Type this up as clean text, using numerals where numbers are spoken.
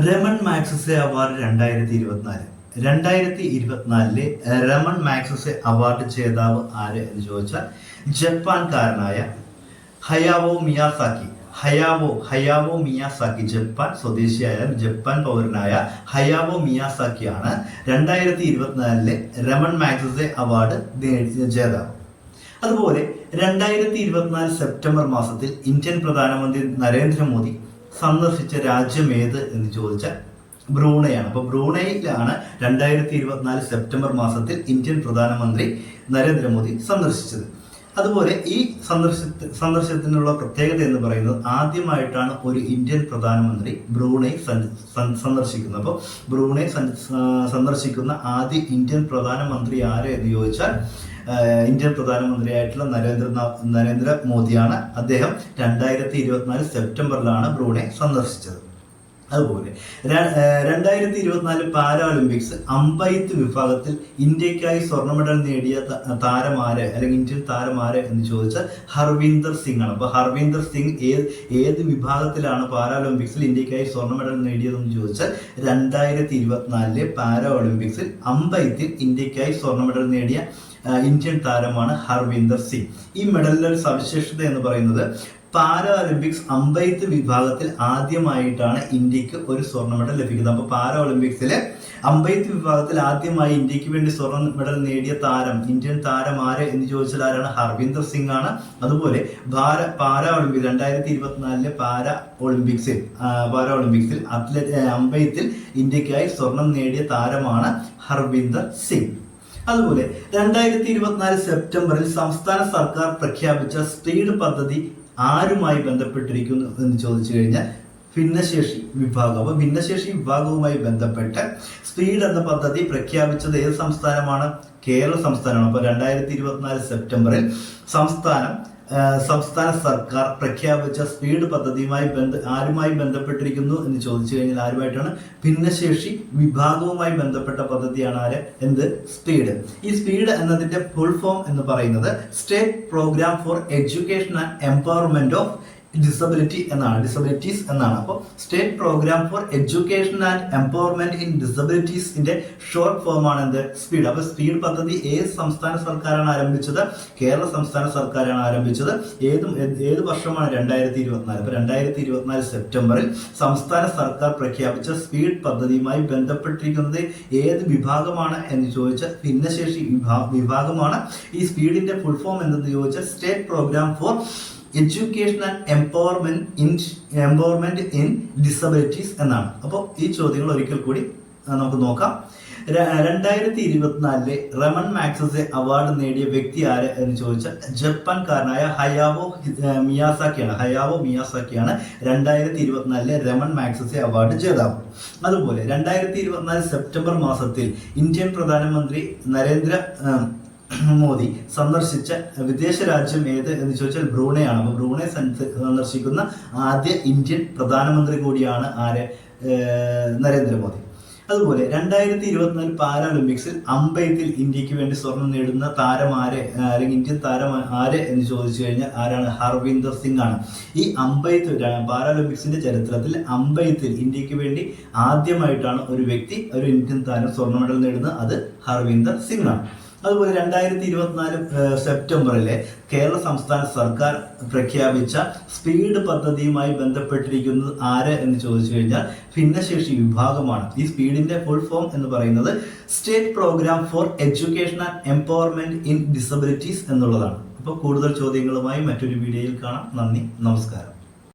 Raman Magsaysay award 2024 Ramon Magsaysay award ജേതാവ് ആര് എന്ന് ചോദിച്ചാൽ ജപ്പാൻകാരനായ ഹയാവോ മിയാസാക്കി ജപ്പാൻ സ്വദേശിയായ ജപ്പാൻ പൗരനായ ഹയാവോ മിയാസാക്കിയാണ് 2024 രമൺ മാഗ്സസെ അവാർഡ് ജേതാവ്. അതുപോലെ 2024 സെപ്റ്റംബർ മാസത്തിൽ ഇന്ത്യൻ പ്രധാനമന്ത്രി നരേന്ദ്രമോദി സന്ദർശിച്ച രാജ്യം ഏത് എന്ന് ചോദിച്ചാൽ ബ്രൂണയാണ്. അപ്പോൾ ബ്രൂണയിലാണ് 2024 സെപ്റ്റംബർ മാസത്തിൽ ഇന്ത്യൻ പ്രധാനമന്ത്രി നരേന്ദ്രമോദി സന്ദർശിച്ചത്. അതുപോലെ ഈ സന്ദർശനത്തിനുള്ള പ്രത്യേകത എന്ന് പറയുന്നത് ആദ്യമായിട്ടാണ് ഒരു ഇന്ത്യൻ പ്രധാനമന്ത്രി ബ്രൂണൈ സന്ദർശിക്കുന്നത്. അപ്പോൾ ബ്രൂണൈ സന്ദർശിക്കുന്ന ആദ്യ ഇന്ത്യൻ പ്രധാനമന്ത്രി ആര് എന്ന് ചോദിച്ചാൽ ഇന്ത്യൻ പ്രധാനമന്ത്രിയായിട്ടുള്ള നരേന്ദ്ര മോദിയാണ്. അദ്ദേഹം 2024 സെപ്റ്റംബറിലാണ് ബ്രൂണൈ സന്ദർശിച്ചത്. അതുപോലെ 2024 പാരാഒളിമ്പിക്സ് അമ്പെയ്ത്ത് വിഭാഗത്തിൽ ഇന്ത്യക്കായി സ്വർണ്ണ മെഡൽ നേടിയ താരമാര് അല്ലെങ്കിൽ ഇന്ത്യൻ താരമാര് എന്ന് ചോദിച്ചാൽ ഹർവീന്ദർ സിംഗ് ആണ്. അപ്പൊ ഹർവീന്ദർ സിംഗ് ഏത് വിഭാഗത്തിലാണ് പാരാഒളിമ്പിക്സിൽ ഇന്ത്യക്കായി സ്വർണ്ണ മെഡൽ നേടിയതെന്ന് ചോദിച്ചാൽ 2024 പാരാഒളിമ്പിക്സിൽ അമ്പെയ്ത്തിൽ ഇന്ത്യക്കായി സ്വർണ്ണ മെഡൽ നേടിയ ഇന്ത്യൻ താരമാണ് ഹർവീന്ദർ സിംഗ്. ഈ മെഡലിന്റെ ഒരു സവിശേഷത എന്ന് പറയുന്നത് പാരാഒളിമ്പിക്സ് അമ്പെയ്ത്ത് വിഭാഗത്തിൽ ആദ്യമായിട്ടാണ് ഇന്ത്യക്ക് ഒരു സ്വർണ്ണ മെഡൽ ലഭിക്കുന്നത്. അപ്പോൾ പാരാഒളിമ്പിക്സിലെ അമ്പെയ്ത്ത് വിഭാഗത്തിൽ ആദ്യമായി ഇന്ത്യക്ക് വേണ്ടി സ്വർണ്ണ മെഡൽ നേടിയ ഇന്ത്യൻ താരം ആര് എന്ന് ചോദിച്ചാൽ ആരാണ്? ഹർവീന്ദർ സിംഗ് ആണ്. അതുപോലെ പാരാഒളിമ്പിക്സ് 2024 പാരാഒളിമ്പിക്സിൽ അമ്പെയ്ത്തിൽ ഇന്ത്യക്കായി സ്വർണം നേടിയ താരമാണ് ഹർവീന്ദർ സിംഗ്. അതുപോലെ 2024 സെപ്റ്റംബറിൽ സംസ്ഥാന സർക്കാർ പ്രഖ്യാപിച്ച സ്പീഡ് പദ്ധതി ആരുമായി ബന്ധപ്പെട്ടിരിക്കുന്നു എന്ന് ചോദിച്ചു കഴിഞ്ഞാൽ ഭിന്നശേഷി വിഭാഗം. അപ്പൊ ഭിന്നശേഷി വിഭാഗവുമായി ബന്ധപ്പെട്ട് സ്പീഡ് എന്ന പദ്ധതി പ്രഖ്യാപിച്ചത് ഏത് സംസ്ഥാനമാണ്? കേരള സംസ്ഥാനമാണ്. അപ്പൊ 2024 സെപ്റ്റംബറിൽ സംസ്ഥാന സർക്കാർ പ്രഖ്യാപിച്ച സ്പീഡ് പദ്ധതിയുമായി ആരുമായി ബന്ധപ്പെട്ടിരിക്കുന്നു എന്ന് ചോദിച്ചു കഴിഞ്ഞാൽ ആരുമായിട്ടാണ്? ഭിന്നശേഷി വിഭാഗവുമായി ബന്ധപ്പെട്ട പദ്ധതിയാണ് സ്പീഡ്. ഈ സ്പീഡ് എന്നതിന്റെ ഫുൾ ഫോം എന്ന് പറയുന്നത് state programme for education and empowerment of disabilities എന്നാണ്. അപ്പോൾ state programme for education and empowerment in ഡിസബിലിറ്റീസിന്റെ ഷോർട്ട് ഫോം ആണ് സ്പീഡ്. അപ്പൊ സ്പീഡ് പദ്ധതി ഏത് സംസ്ഥാന സർക്കാരാണ് ആരംഭിച്ചത്? കേരള സംസ്ഥാന സർക്കാരാണ് ആരംഭിച്ചത്. ഏത് വർഷമാണ്? 2024. അപ്പൊ 2024 സെപ്റ്റംബറിൽ സംസ്ഥാന സർക്കാർ പ്രഖ്യാപിച്ച സ്പീഡ് പദ്ധതിയുമായി ബന്ധപ്പെട്ടിരിക്കുന്നത് ഏത് വിഭാഗമാണ് എന്ന് ചോദിച്ചാൽ ഭിന്നശേഷി വിഭാഗമാണ്. ഈ സ്പീഡിന്റെ ഫുൾ ഫോം എന്തെന്ന് ചോദിച്ചാൽ state programme for education and empowerment in disabilities എന്നാണ്. അപ്പോൾ ഈ ചോദ്യങ്ങൾ ഒരിക്കൽ കൂടി നമുക്ക് നോക്കാം. 2024 രമൺ മാഗ്സസെ അവാർഡ് നേടിയ വ്യക്തി ആര് എന്ന് ചോദിച്ചാൽ ജപ്പാൻകാരനായ ഹയാവോ മിയാസാക്കിയാണ് 2024 രമൺ മാഗ്സസെ അവാർഡ് ജേതാവ്. അതുപോലെ 2024 സെപ്റ്റംബർ മാസത്തിൽ ഇന്ത്യൻ പ്രധാനമന്ത്രി നരേന്ദ്ര മോദി സന്ദർശിച്ച വിദേശ രാജ്യം ഏത് എന്ന് ചോദിച്ചാൽ ബ്രൂണയാണ്. അപ്പോൾ ബ്രൂണെ സന്ദർശിക്കുന്ന ആദ്യ ഇന്ത്യൻ പ്രധാനമന്ത്രി കൂടിയാണ് ആര്? നരേന്ദ്രമോദി. അതുപോലെ 2024 പാരാഒളിമ്പിക്സിൽ അമ്പെയ്ത്തിൽ ഇന്ത്യക്ക് വേണ്ടി സ്വർണം നേടുന്ന താരം ആര് അല്ലെങ്കിൽ ഇന്ത്യൻ താരം ആര് എന്ന് ചോദിച്ചു കഴിഞ്ഞാൽ ആരാണ്? ഹർവീന്ദർ സിംഗ് ആണ്. ഈ അമ്പെയ്ത്ത് പാരാഒളിമ്പിക്സിന്റെ ചരിത്രത്തിൽ അമ്പെയ്ത്തിൽ ഇന്ത്യക്ക് വേണ്ടി ആദ്യമായിട്ടാണ് ഒരു ഇന്ത്യൻ താരം സ്വർണ്ണ മെഡൽ നേടുന്നത്. അത് ഹർവീന്ദർ സിംഗ് ആണ്. അതുപോലെ 2024 സെപ്റ്റംബറിലെ കേരള സംസ്ഥാന സർക്കാർ പ്രഖ്യാപിച്ച സ്പീഡ് പദ്ധതിയുമായി ബന്ധപ്പെട്ടിരിക്കുന്നത് ആര് എന്ന് ചോദിച്ചു കഴിഞ്ഞാൽ ഭിന്നശേഷി വിഭാഗമാണ്. ഈ സ്പീഡിന്റെ ഫുൾ ഫോം എന്ന് പറയുന്നത് state programme for education and empowerment in disabilities എന്നുള്ളതാണ്. അപ്പോൾ കൂടുതൽ ചോദ്യങ്ങളുമായി മറ്റൊരു വീഡിയോയിൽ കാണാം. നന്ദി, നമസ്കാരം.